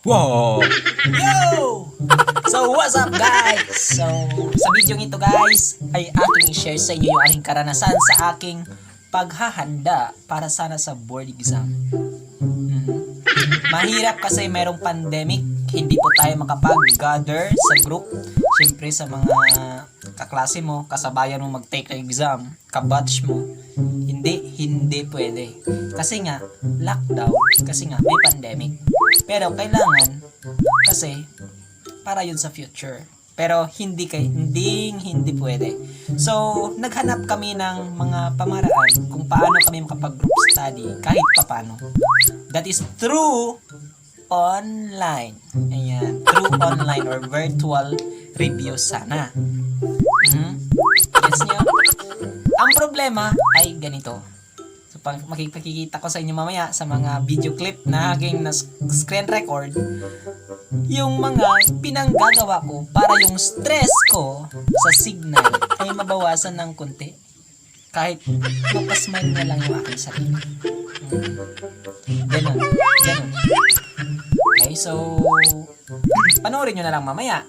Wow! Yo! So, what's up guys? So, sa video ito guys, ay aking i-share sa inyo yung aking karanasan sa aking paghahanda para sana sa board exam. Mahirap kasi merong pandemic, hindi po tayo makapag-gather sa group. Siyempre sa mga kaklase mo, kasabayan mo mag-take ng exam, kabatch mo, hindi pwede. Kasi nga, lockdown, kasi nga may pandemic. Pero kailangan, kasi para yun sa future. Pero hindi pwede. So, naghanap kami ng mga pamaraan kung paano kami makapag-group study kahit papaano. That is through online. Ayan, through online or virtual review sana. Gets nyo? Ang problema ay ganito. So, makikita ko sa inyo mamaya sa mga video clip na aking screen record yung mga pinanggagawa ko para yung stress ko sa signal ay mabawasan ng konti. Kahit mapasmile na lang yung aking sarili. Ganun. Okay, so panoorin nyo na lang mamaya.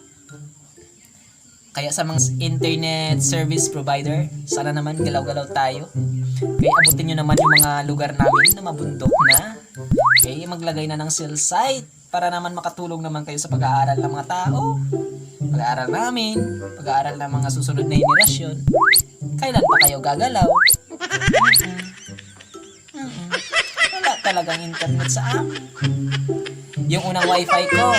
Kaya sa mga internet service provider, sana naman galaw-galaw tayo. Kaya abutin nyo naman yung mga lugar namin na mabundok na. Kaya maglagay na ng cell site para naman makatulong naman kayo sa pag-aaral ng mga tao. Pag-aaral namin, pag-aaral ng mga susunod na henerasyon. Kailan pa kayo gagalaw? Wala talagang internet sa amin. Yung unang wifi ko,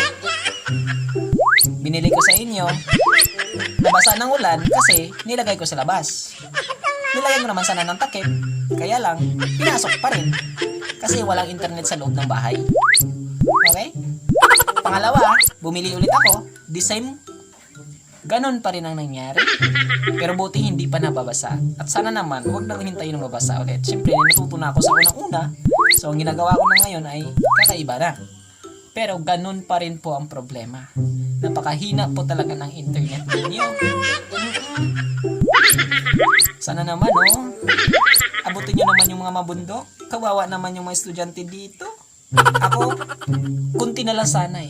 binili ko sa inyo, nabasa ng ulan kasi nilagay ko sa labas. Nilagay ko naman sana ng takip, kaya lang, pinasok pa rin. Kasi walang internet sa loob ng bahay. Okay? Pangalawa, bumili ulit ako, the same, ganon pa rin ang nangyari. Pero buti hindi pa nababasa. At sana naman, huwag nang hintayin ng mabasa ulit. Siyempre, natuto na ako sa unang-una. So, ang ginagawa ko na ngayon ay kakaiba na. Pero ganon pa rin po ang problema. Napakahina po talaga ng internet ninyo. Sana naman, abutin nyo naman yung mga mabundok. Kawawa naman yung mga estudyante dito. Ako, kunti na lang sana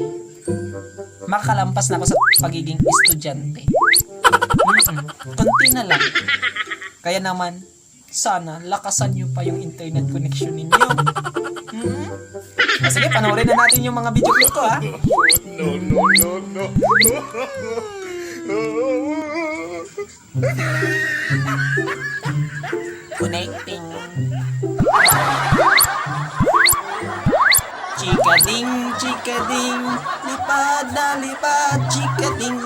makalampas na ako sa pagiging estudyante. Kunti na lang. Kaya naman, sana lakasan nyo pa yung internet connection ninyo. Sige, panoorin na natin yung mga video clip ko, ha? No. Connecting. Chikading, lipad na lipad, chikading,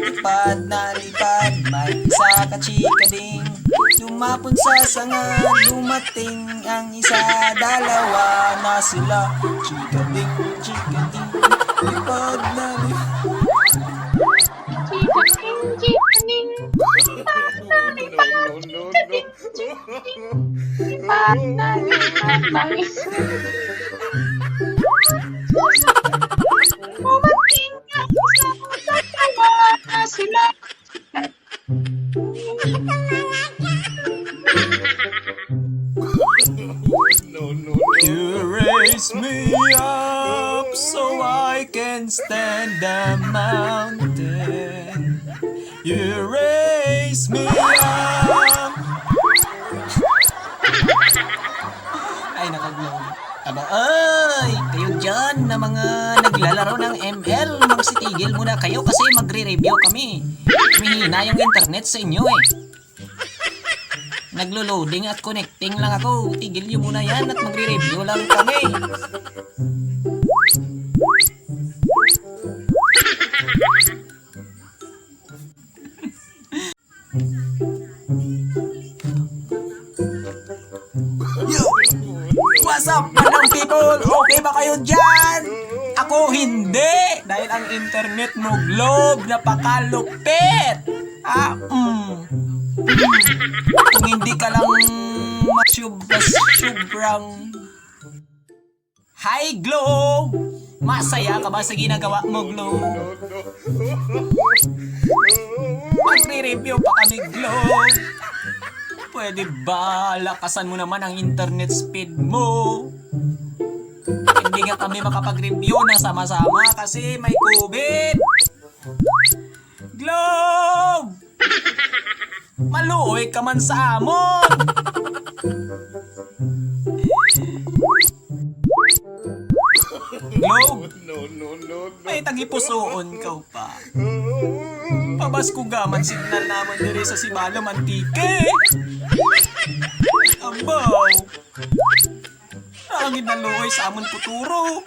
lipad na lipad, may isa ka chikading, lumapon sa sanga, dumating ang isa, dalawa na sila, chikading, lipad na lipad. Chikating, lipad na lipad, lipad na lipad, may isa. Dumating ang isa, dalawa na sila. You raise me up so I can stand the mountain. You raise me up. Ay, nakaglaw. Kayo dyan na mga naglalaro ng ML, magsitigil muna kayo kasi magre-review kami. Mahina yung internet sa inyo Naglo-loading at connecting lang ako. Tigil nyo muna yan at magre-review lang kami. Yo! What's up, madam people? Okay ba kayo dyan? Ako hindi! Dahil ang internet mo, globe, napakalupit! Kung hindi ka lang sobrang hi Globe! Masaya ka ba sa ginagawa mo, Globe? Magre-review pa kami, Globe! Pwede ba lakasan mo naman ang internet speed mo? hindi nga kami makapag-review ng sama-sama kasi may COVID. Globe! Maluoy ka man sa amon! Globe! Ay, tagipusoon ka pa. Pabasko gaman signal naman diri sa Sibalo Mantique. Abaw! Nakangin na luoy sa amon puturo.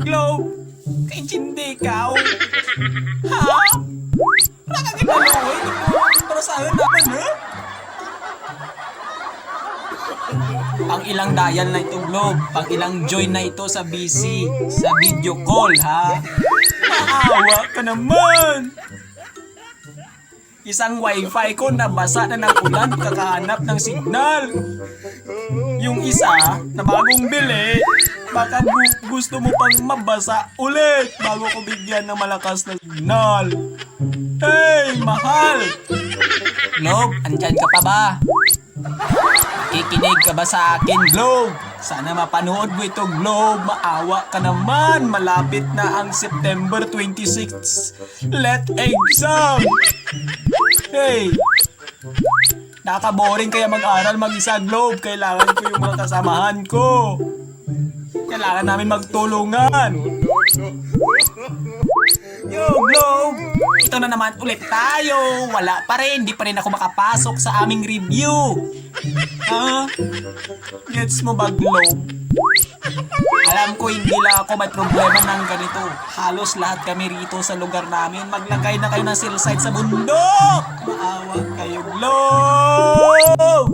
Globe! Kaintindi ka. Ha? Nakangin na luoy? Para sa akin naman, ha? Pang ilang dial na ito, Globe. Pang ilang join na ito sa BC. Sa video call, ha? Maawa ka naman! Isang wifi ko nabasa na ng ulan kakahanap ng signal. Yung isa na bagong bili, baka gusto mo pang mabasa ulit bago ko bigyan ng malakas na signal. Hey, mahal! Globe, andyan ka pa ba? Kikinig ka ba sa akin, Globe? Sana mapanood mo ito, Globe. Maawa ka naman. Malapit na ang September 26. Let exam! Hey! Nakaka-boring kaya mag-aral mag-isa, Globe. Kailangan ko yung mga kasamahan ko. Kailangan namin magtulungan. Yo, Globe! Ito na naman ulit tayo. Wala pa rin. Di pa rin ako makapasok sa aming review. Gets mo ba, Globe? Alam ko hindi lang ako may problema ng ganito. Halos lahat kami rito sa lugar namin. Maglagay na kayo ng cell site sa bundok. Maawa kayo, Globe!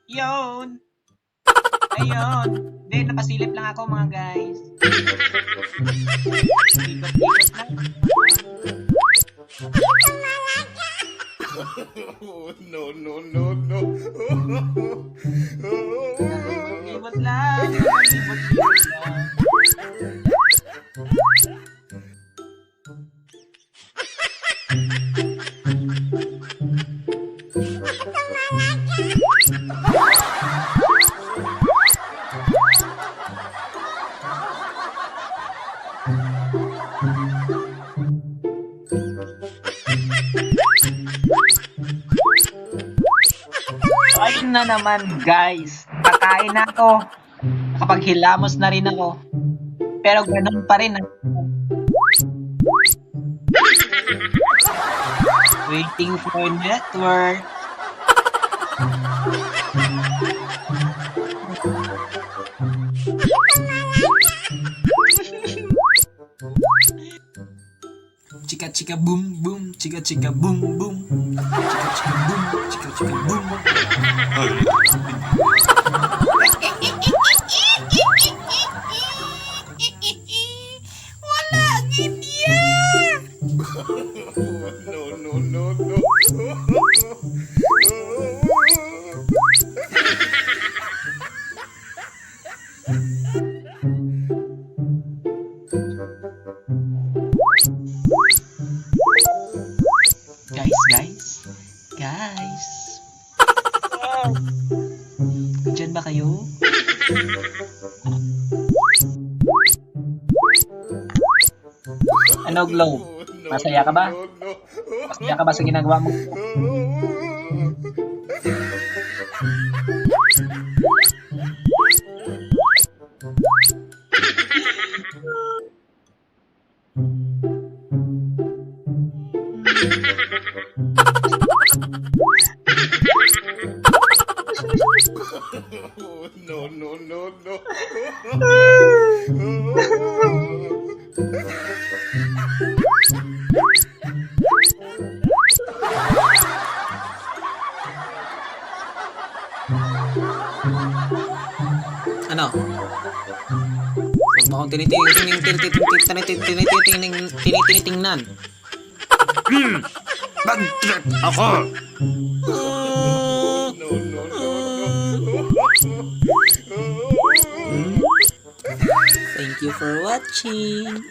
Yun! Ayun! Hindi, napasilip lang ako mga guys. Ikot-ikot lang. No. Ibot lang. Ibot lang. Ayun na naman guys, kakain na ako. Nakapaghilamos na rin ako. Pero ganun pa rin. Waiting for network. Chika chika boom boom, chika chika boom boom, chika chika boom, chika chika boom. Wala ganyan. No. Guys. Diyan ba kayo? Ano, Globe? Masaya ka ba? Masaya ka ba sa ginagawa mo? No. Ano? Huwag mo akong tinitingnan. Bag-trip ako! Thank you for watching.